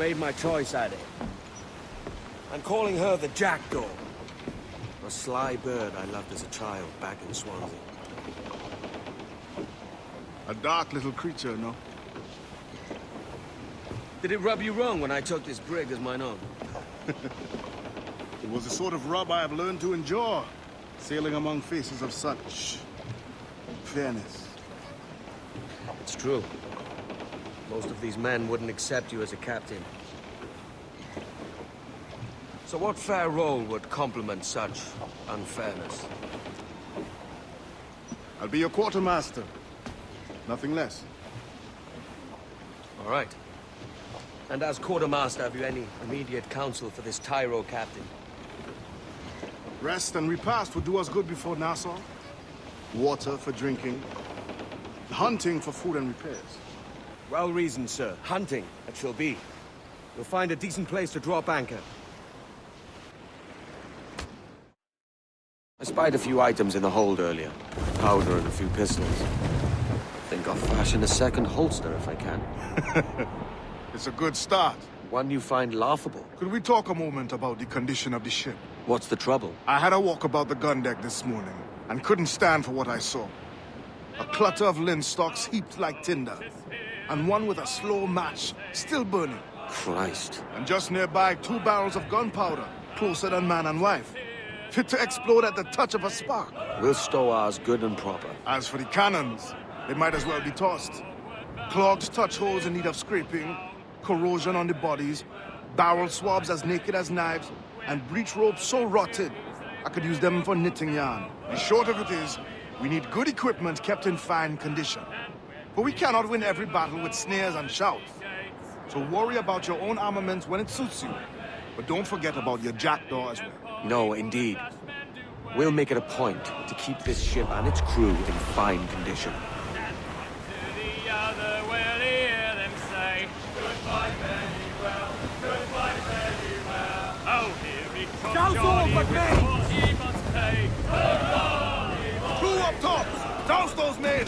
made my choice, Addy. I'm calling her the Jackdaw. A sly bird I loved as a child back in Swansea. A dark little creature, no? Did it rub you wrong when I took this brig as mine own? It was the sort of rub I have learned to endure, sailing among faces of such fairness. It's true. Most of these men wouldn't accept you as a captain. So what fair role would complement such unfairness? I'll be your quartermaster. Nothing less. All right. And as quartermaster, have you any immediate counsel for this tyro captain? Rest and repast would do us good before Nassau. Water for drinking. Hunting for food and repairs. Well reasoned, sir. Hunting, it shall be. You'll find a decent place to drop anchor. I spied a few items in the hold earlier. Powder and a few pistols. Think I'll fashion a second holster if I can. It's a good start. One you find laughable. Could we talk a moment about the condition of the ship? What's the trouble? I had a walk about the gun deck this morning and couldn't stand for what I saw. A clutter of linstocks heaped like tinder, and one with a slow match still burning. Christ. And just nearby, 2 barrels of gunpowder, closer than man and wife, fit to explode at the touch of a spark. We'll stow ours good and proper. As for the cannons, they might as well be tossed. Clogged touch holes in need of scraping, corrosion on the bodies, barrel swabs as naked as knives, and breech ropes so rotted, I could use them for knitting yarn. The short of it is, we need good equipment kept in fine condition. But we cannot win every battle with snares and shouts. So worry about your own armaments when it suits you. But don't forget about your jackdaw as well. No, indeed. We'll make it a point to keep this ship and its crew in fine condition. Don't all but me! Crew up top! Douse those men!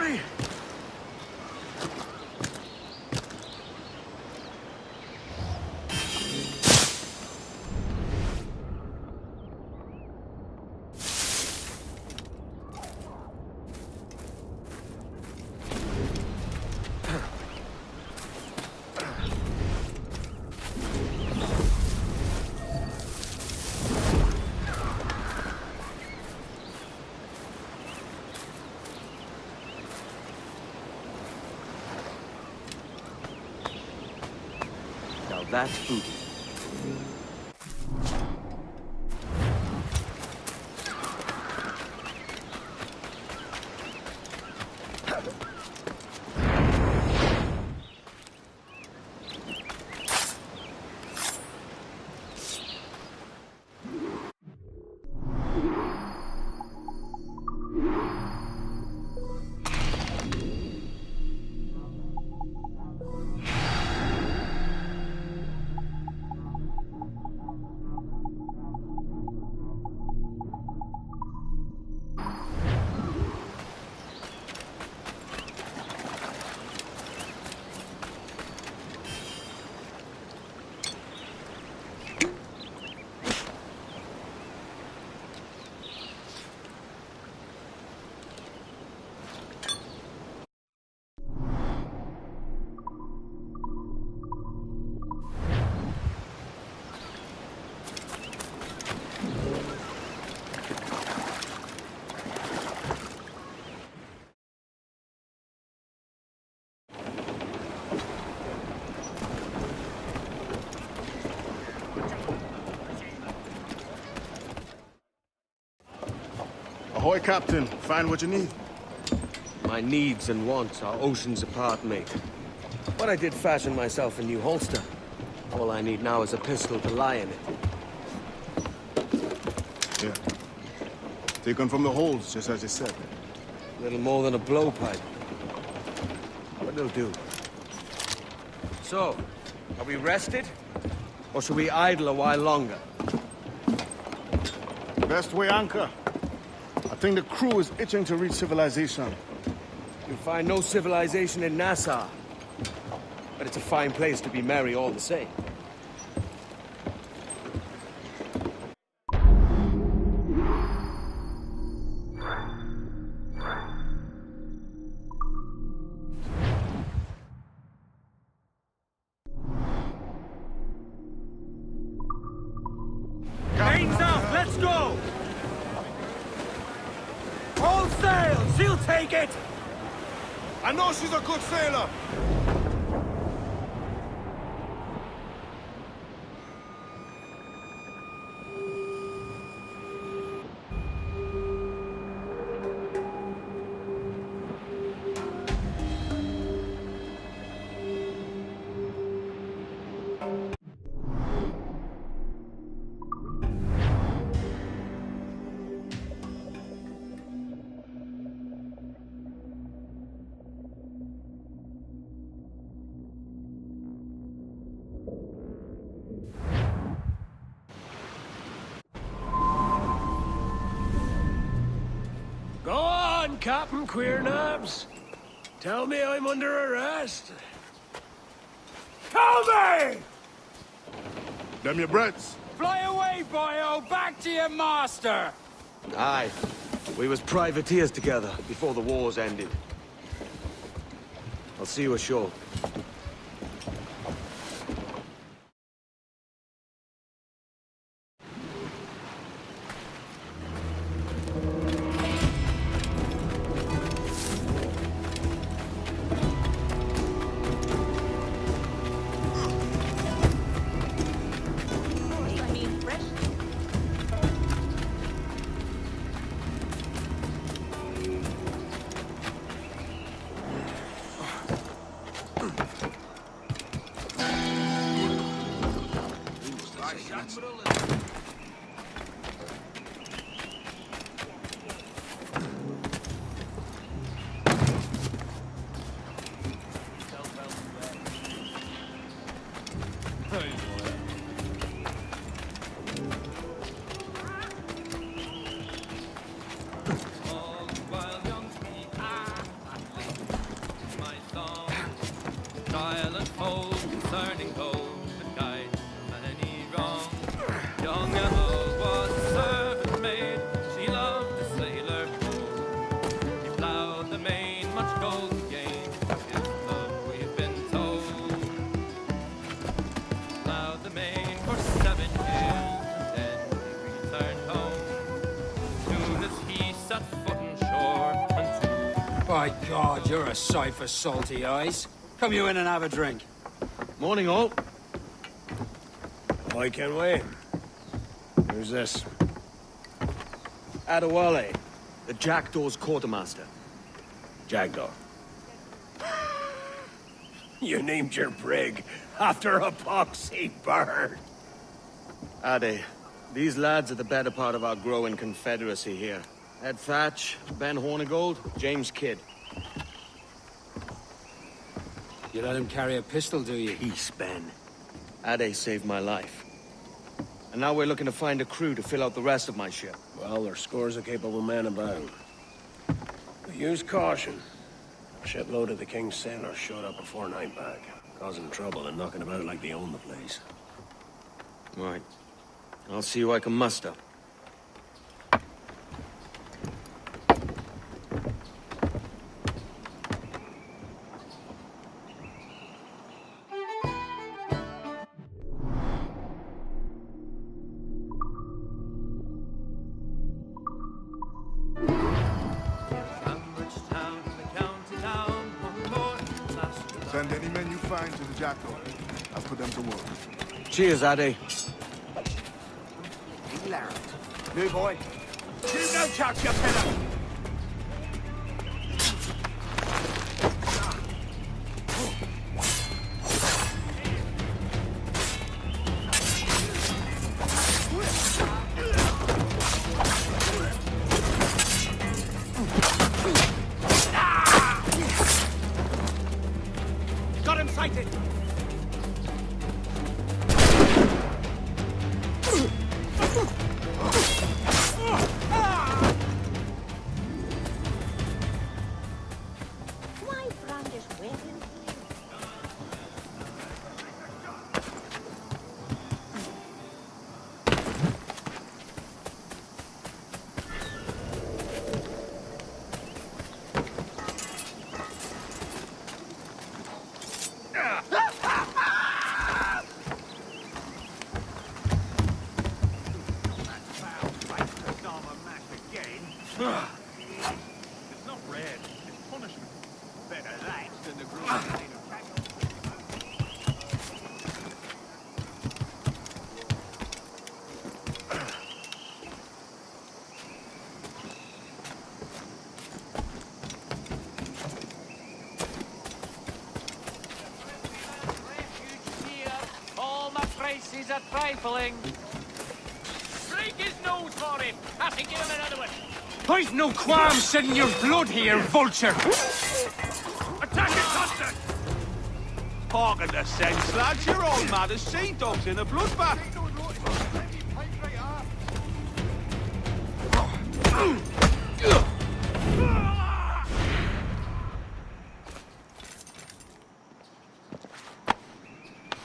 Hurry! Now that's booty. Ahoy, Captain. Find what you need. My needs and wants are oceans apart, mate. But I did fashion myself a new holster. All I need now is a pistol to lie in it. Yeah. Taken from the holes, just as you said. Little more than a blowpipe. But it'll do. So, are we rested? Or should we idle a while longer? Best way anchor. I think the crew is itching to reach civilization. You'll find no civilization in Nassau. But it's a fine place to be merry all the same. Mains out, let's go! All sail, she'll take it! I know she's a good sailor. Go on, Captain Queernabs. Tell me I'm under arrest. Tell me! Them your breads. Fly away, boyo! Back to your master! Aye. We was privateers together before the wars ended. I'll see you ashore. silent foe concerning those that guide many wrong. Young Emma was a servant maid, she loved the sailor bold. He ploughed the main, much gold gained, his love we've been told. Ploughed the main for 7 years, and then he returned home. Soon as he set foot on shore, unto By God, you're a sight for salty eyes. Come you in and have a drink. Morning, all. I can wait. Who's this? Adewale, the Jackdaw's quartermaster. Jackdaw. You named your brig after a poxy bird. Ade, these lads are the better part of our growing confederacy here. Ed Thatch, Ben Hornigold, James Kidd. You let him carry a pistol, do you? Peace, Ben. Ade saved my life. And now we're looking to find a crew to fill out the rest of my ship. Well, there's scores of capable men about. But use caution. A shipload of the King's sailors showed up before night back, causing trouble and knocking about like they own the place. Right. I'll see who I can muster. Send any men you find to the Jackdaw. I'll put them to work. Cheers, Ade. New boy. You no touch your pillow. Got him sighted! Why brandish weapons? It's not red, it's punishment. Better that than the gruel. all my prices are trifling. Break his nose for him. Have to give him another one. I've no qualms shedding your blood here, vulture! Attack it, constant! Pardon the sense, lads. You're all mad as sea dogs in a bloodbath.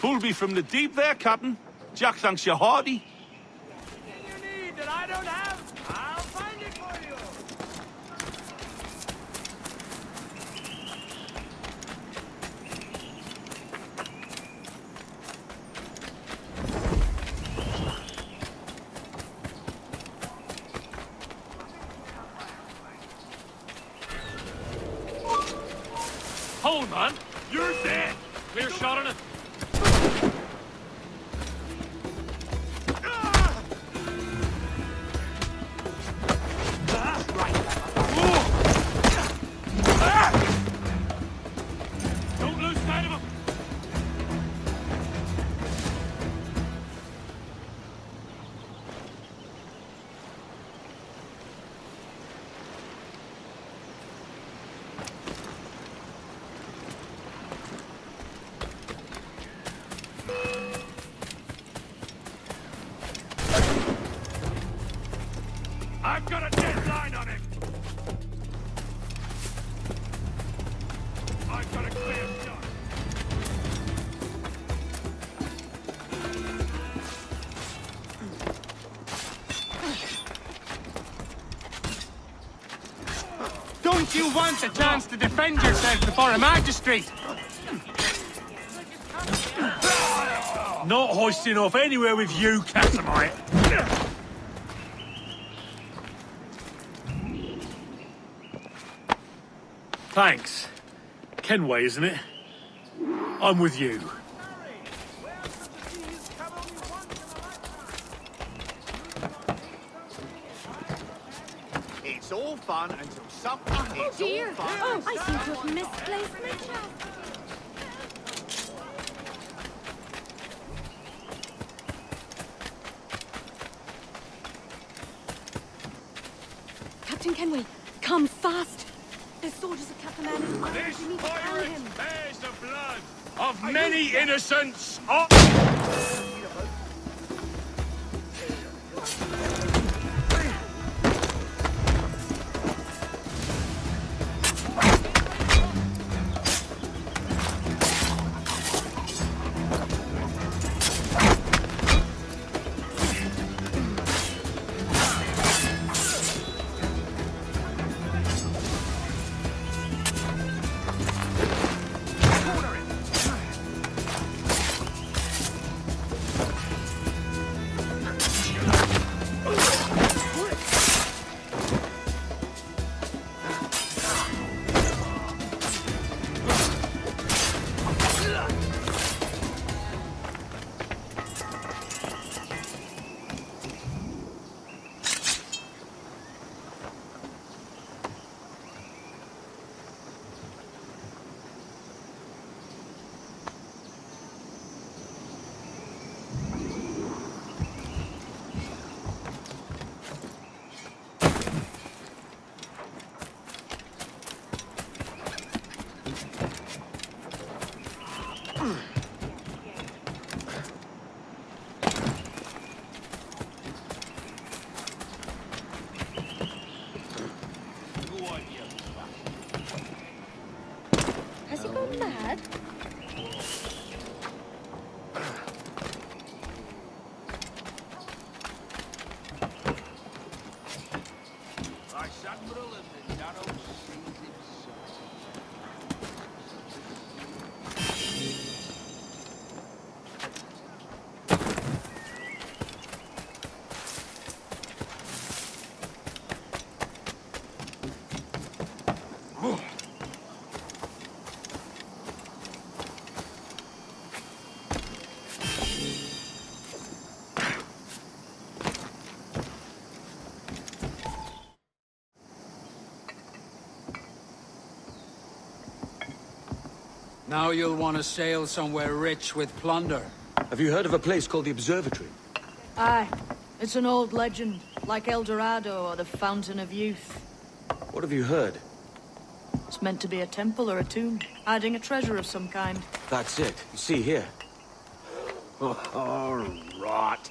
Pulled me from the deep there, Captain. Jack thanks you hearty. You need that I don't have. I'll find it for you. Hold, man. You're dead. Clear shot on it. Don't lose sight of him. Don't you want a chance to defend yourself before a magistrate? Not hoisting off anywhere with you, Catamite. Thanks. Kenway, isn't it? I'm with you. It's all fun until something Oh dear! Oh, I seem to have misplaced my chest. Captain Kenway, come fast! The soldiers have kept the man in fire. This We need to find him. bears the blood of many innocents. Has he gone mad? Now you'll want to sail somewhere rich with plunder. Have you heard of a place called the Observatory? Aye. It's an old legend, like El Dorado or the Fountain of Youth. What have you heard? It's meant to be a temple or a tomb, hiding a treasure of some kind. That's it. You see here. Oh, rot.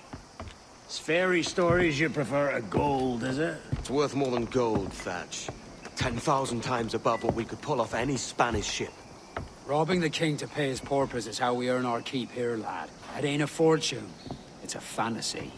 It's fairy stories you prefer to gold, is it? It's worth more than gold, Thatch. 10,000 times above what we could pull off any Spanish ship. Robbing the king to pay his porpoise is how we earn our keep here, lad. It ain't a fortune. It's a fantasy.